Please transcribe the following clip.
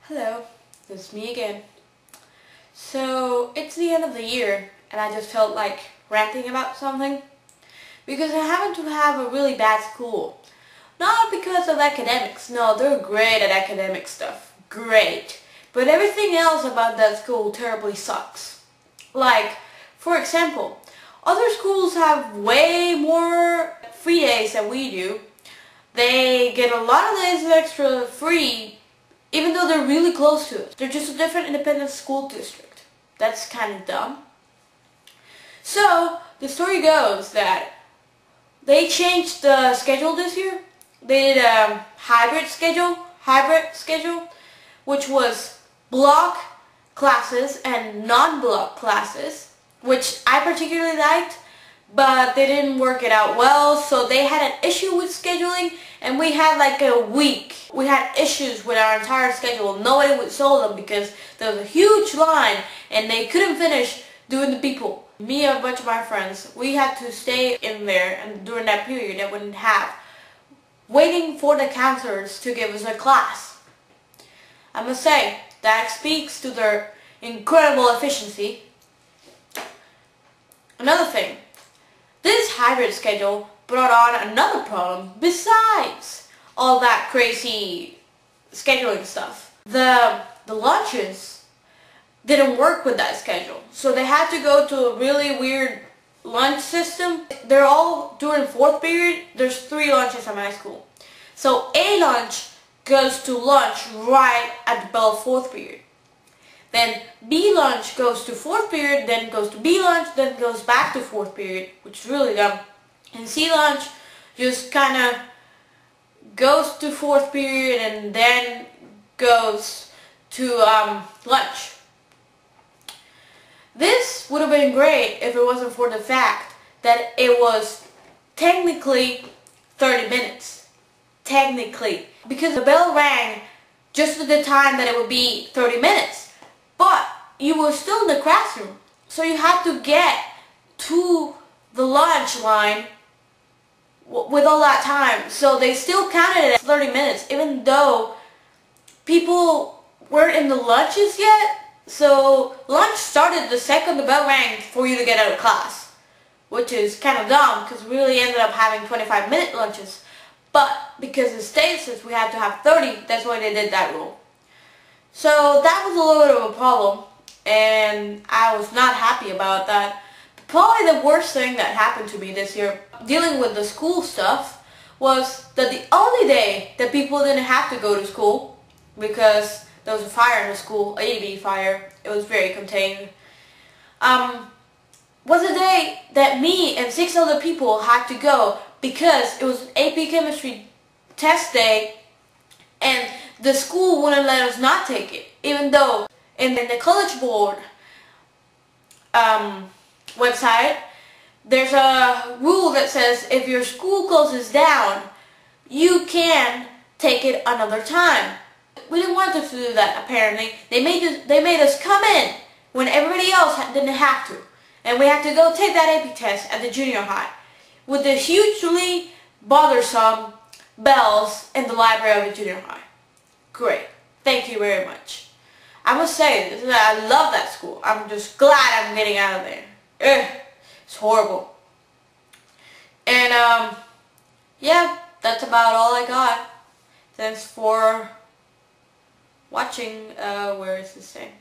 Hello, it's me again. So it's the end of the year and I just felt like ranting about something because I happen to have a really bad school. Not because of academics, no, they're great at academic stuff, great. But everything else about that school terribly sucks. Like, for example, other schools have way more free days than we do. They get a lot of days extra free even though they're really close to it. They're just a different independent school district. That's kind of dumb. So, the story goes that they changed the schedule this year. They did a hybrid schedule, which was block classes and non-block classes, which I particularly liked, but they didn't work it out well, so they had an issue with scheduling, and we had like a week. We had issues with our entire schedule. Nobody would solve them because there was a huge line and they couldn't finish doing the people. Me and a bunch of my friends, we had to stay in there, and during that period that we didn't have, waiting for the counselors to give us a class. I must say, that speaks to their incredible efficiency. Another thing, this hybrid schedule brought on another problem besides all that crazy scheduling stuff. The lunches didn't work with that schedule, so they had to go to a really weird lunch system. They're all during fourth period. There's 3 lunches at my school. So A lunch goes to lunch right at the bell of fourth period. Then B lunch goes to fourth period, then goes to B lunch, then goes back to fourth period, which is really dumb. And C lunch just kind of goes to fourth period and then goes to lunch. This would have been great if it wasn't for the fact that it was technically 30 minutes. Technically. Because the bell rang just at the time that it would be 30 minutes. But you were still in the classroom. So you had to get to the lunch line with all that time. So they still counted it as 30 minutes even though people weren't in the lunches yet. So lunch started the second the bell rang for you to get out of class, which is kind of dumb because we really ended up having 25-minute lunches. But because the state says we had to have 30, that's why they did that rule. So that was a little bit of a problem and I was not happy about that. Probably the worst thing that happened to me this year dealing with the school stuff was that the only day that people didn't have to go to school because there was a fire in the school, a EB fire, it was very contained, was a day that me and 6 other people had to go because it was AP Chemistry test day and the school wouldn't let us not take it, even though in the college board website there's a rule that says if your school closes down you can take it another time. We didn't want us to do that apparently. They made us come in when everybody else didn't have to, and we had to go take that AP test at the junior high with the hugely bothersome bells in the library of the junior high. Great. Thank you very much. I must say, I love that school. I'm just glad I'm getting out of there. Ugh, it's horrible. And, yeah, that's about all I got. Thanks for watching. Where is this thing?